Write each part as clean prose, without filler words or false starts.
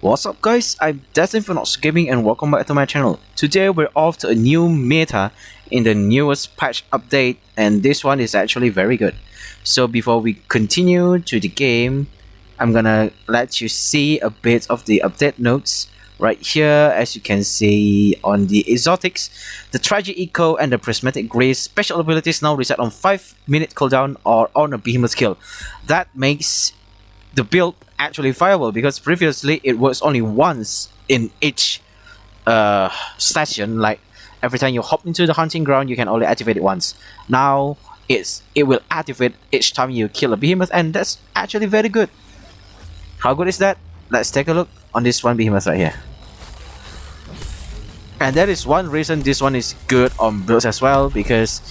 What's up guys, I'm Invulnerable Gaming and welcome back to my channel. Today we're off to a new meta in the newest patch update, and this one is actually very good. So before we continue to the game, I'm gonna let you see a bit of the update notes. Right here, as you can see on the exotics, the Tragic Echo and the Prismatic Grace special abilities now reset on 5-minute cooldown or on a behemoth kill. That makes the build actually viable, because previously it was only once in each session. Like every time you hop into the hunting ground, you can only activate it once. Now it will activate each time you kill a behemoth, and that's actually very good. How good is that? Let's take a look on this one behemoth right here. And that is one reason this one is good on builds as well, because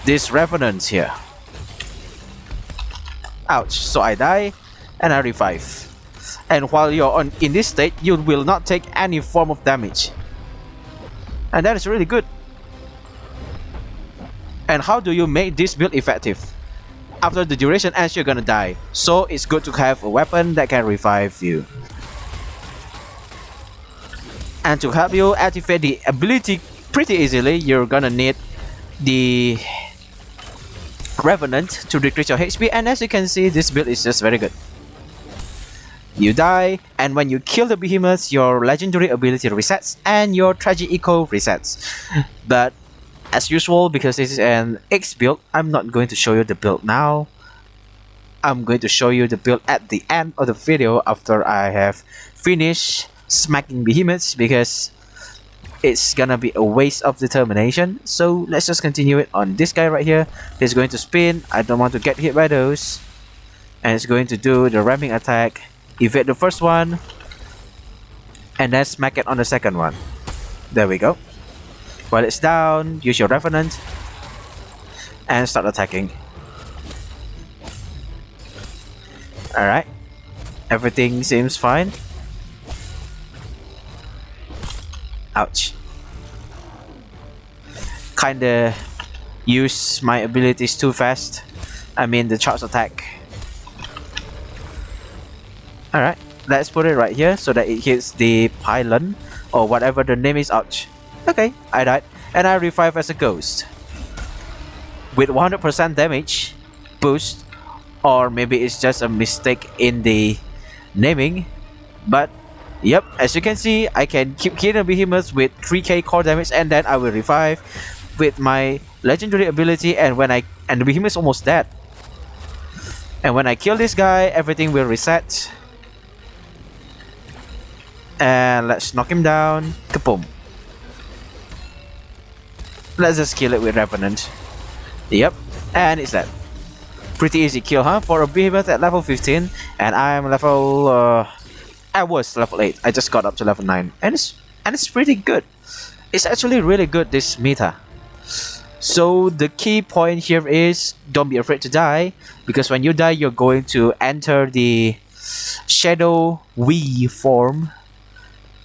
this Revenant here. Ouch, so I die and I revive. And while you're in this state, you will not take any form of damage. And that is really good. And how do you make this build effective? After the duration ends, you're gonna die. So it's good to have a weapon that can revive you. And to help you activate the ability pretty easily, you're gonna need the Revenant to decrease your HP, and as you can see, this build is just very good. You die, and when you kill the behemoth, your legendary ability resets and your Tragic Echo resets. But as usual, because this is an X build, I'm not going to show you the build now. I'm going to show you the build at the end of the video after I have finished smacking behemoths, because it's gonna be a waste of determination. So let's just continue it on this guy right here. He's going to spin. I don't want to get hit by those, and it's going to do the ramming attack. Evade the first one and then smack it on the second one. There we go. While it's down, use your Revenant and start attacking. Alright, everything seems fine. Ouch. Kinda use my abilities too fast. I mean the charge attack. Alright, let's put it right here so that it hits the pylon or whatever the name is. Ouch. Okay, I died and I revive as a ghost with 100% damage boost, or maybe it's just a mistake in the naming, but yep, as you can see, I can keep killing behemoths with 3k core damage, and then I will revive with my legendary ability, and the behemoth is almost dead. And when I kill this guy, everything will reset. And let's knock him down. Kaboom. Let's just kill it with Revenant. Yep, and it's dead. Pretty easy kill, huh? For a behemoth at level 15, and I'm level I was level 8. I just got up to level 9, and it's pretty good. It's actually really good, this meta. So the key point here is don't be afraid to die, because when you die, you're going to enter the shadow V form,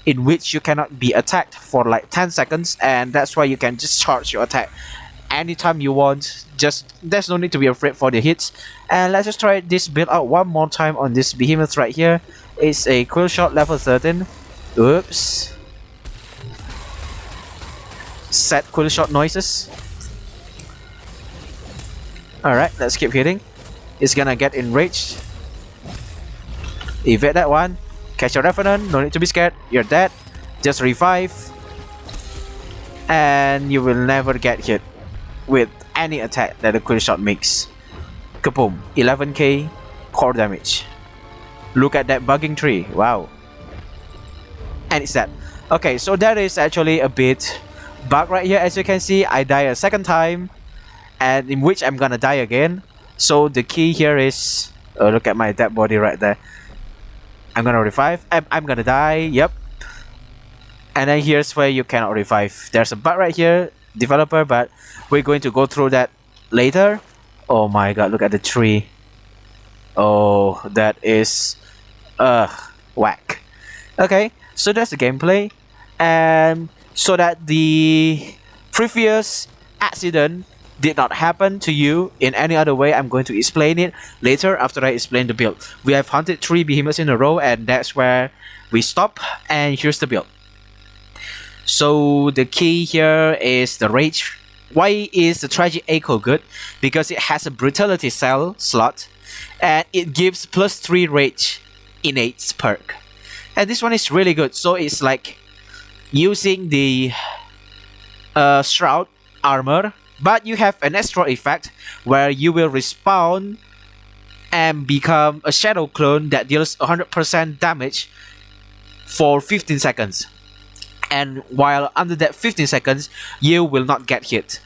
in which you cannot be attacked for like 10 seconds, and that's why you can just charge your attack anytime you want. Just there's no need to be afraid for the hits. And let's just try this build out one more time on this behemoth right here. It's a quill shot level 13. Oops. Set quill shot noises. Alright, let's keep hitting. It's gonna get enraged. Evade that one. Catch your Revenant, no need to be scared, you're dead. Just revive. And you will never get hit with any attack that the quill shot makes. Kaboom, 11k core damage. Look at that bugging tree, wow. And it's dead. Okay, so that is actually a bit bug right here. As you can see, I die a second time, and in which I'm gonna die again. So the key here is, look at my dead body right there. I'm gonna revive, I'm gonna die, yep. And then here's where you cannot revive. There's a bug right here, developer, but we're going to go through that later. Oh my god, look at the tree. Oh, that is whack. Okay, so that's the gameplay. And so that the previous accident did not happen to you in any other way, I'm going to explain it later after I explain the build. We have hunted 3 behemoths in a row, and that's where we stop, and here's the build. So the key here is the rage. Why is the tragic echo good? Because it has a brutality cell slot, and it gives +3 rage innate perk, and this one is really good. So it's like using the shroud armor, but you have an extra effect where you will respawn and become a shadow clone that deals 100% damage for 15 seconds, and while under that 15 seconds you will not get hit.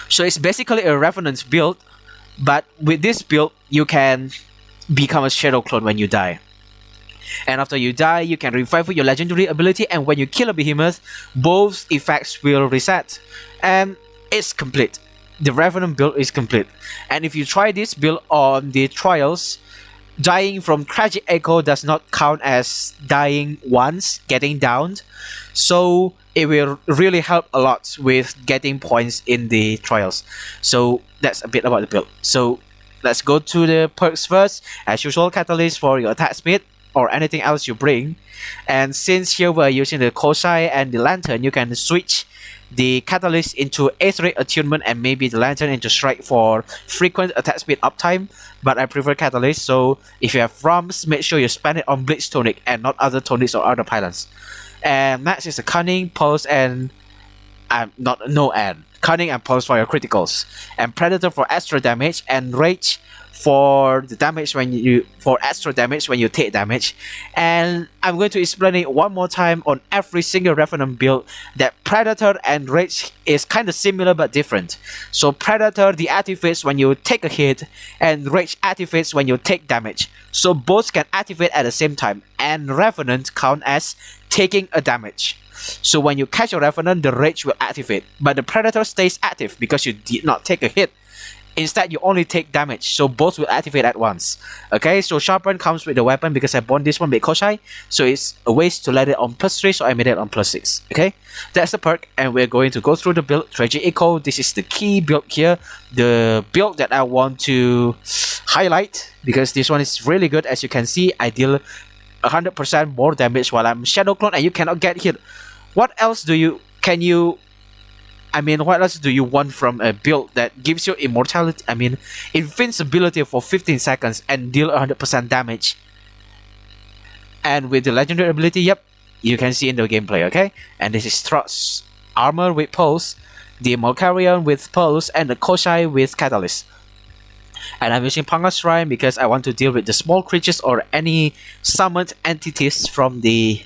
So it's basically a Revenant build, but with this build you can become a shadow clone when you die, and after you die you can revive with your legendary ability, and when you kill a behemoth both effects will reset, and it's complete. The Revenant build is complete. And if you try this build on the trials, dying from tragic echo does not count as dying once, getting downed, so it will really help a lot with getting points in the trials. So that's a bit about the build. So let's go to the perks first. As usual, catalyst for your attack speed or anything else you bring. And since here we're using the Koshai and the lantern, you can switch the catalyst into Aether attunement and maybe the lantern into strike for frequent attack speed uptime, but I prefer catalyst. So if you have ROMs, make sure you spend it on Blitz tonic and not other tonics or other pylons. And next is the cunning, pulse, and cunning and pulse for your criticals, and predator for extra damage, and rage for the damage when you extra damage when you take damage. And I'm going to explain it one more time on every single Revenant build that Predator and Rage is kind of similar but different. So Predator deactivates when you take a hit, and Rage activates when you take damage. So both can activate at the same time, and Revenant count as taking a damage. So when you catch a Revenant, the Rage will activate, but the Predator stays active because you did not take a hit. Instead, you only take damage, so both will activate at once. Okay, so Sharpen comes with the weapon because I bought this one with Koshai, so it's a waste to let it on +3, so I made it on +6. Okay, that's the perk, and we're going to go through the build. Tragic Echo, this is the key build here, the build that I want to highlight because this one is really good. As you can see, I deal 100% more damage while I'm Shadow Clone, and you cannot get hit. What else what else do you want from a build that gives you immortality, invincibility for 15 seconds and deal 100% damage? And with the legendary ability, yep, you can see in the gameplay, okay? And this is Thrust armor with pulse, the Malkarian with pulse, and the Koshai with catalyst. And I'm using Panga's Shrine because I want to deal with the small creatures or any summoned entities from the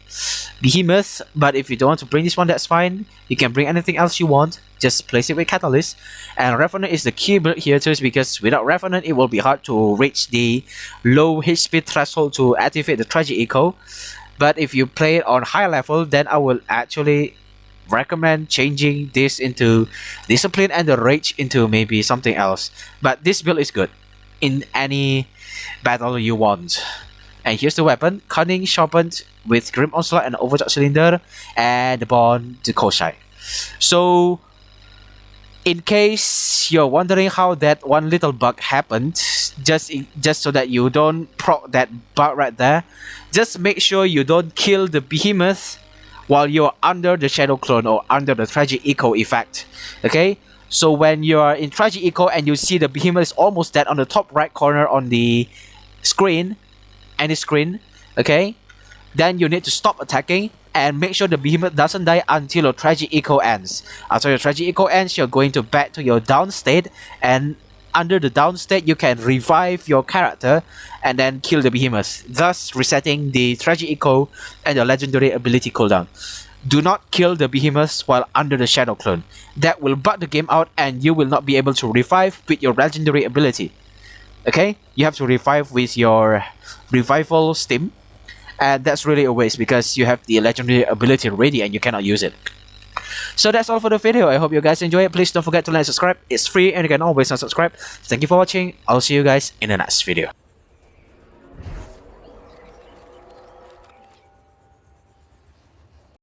behemoth. But if you don't want to bring this one, that's fine. You can bring anything else you want. Just place it with catalyst. And Revenant is the key build here too, because without Revenant it will be hard to reach the low HP threshold to activate the Tragic Echo. But if you play it on high level, then I will actually recommend changing this into Discipline and the Rage into maybe something else. But this build is good in any battle you want. And here's the weapon: Cunning Sharpened with Grim Onslaught and Overcharge Cylinder, and the Bond, the Koshai. So in case you're wondering how that one little bug happened, just so that you don't proc that bug right there, just make sure you don't kill the behemoth while you're under the Shadow Clone or under the Tragic Echo effect. Okay, so when you're in Tragic Echo and you see the behemoth is almost dead on the top right corner on the screen, any screen, okay, then you need to stop attacking and make sure the behemoth doesn't die until your Tragic Echo ends. After your Tragic Echo ends, you're going to back to your down state, and under the down state you can revive your character and then kill the behemoth, thus resetting the Tragic Echo and the legendary ability cooldown. Do not kill the behemoths while under the Shadow Clone. That will bug the game out and you will not be able to revive with your legendary ability. Okay, you have to revive with your revival stim, and that's really a waste because you have the legendary ability ready and you cannot use it. So that's all for the video. I hope you guys enjoy it. Please don't forget to like and subscribe. It's free and you can always unsubscribe. Thank you for watching. I'll see you guys in the next video.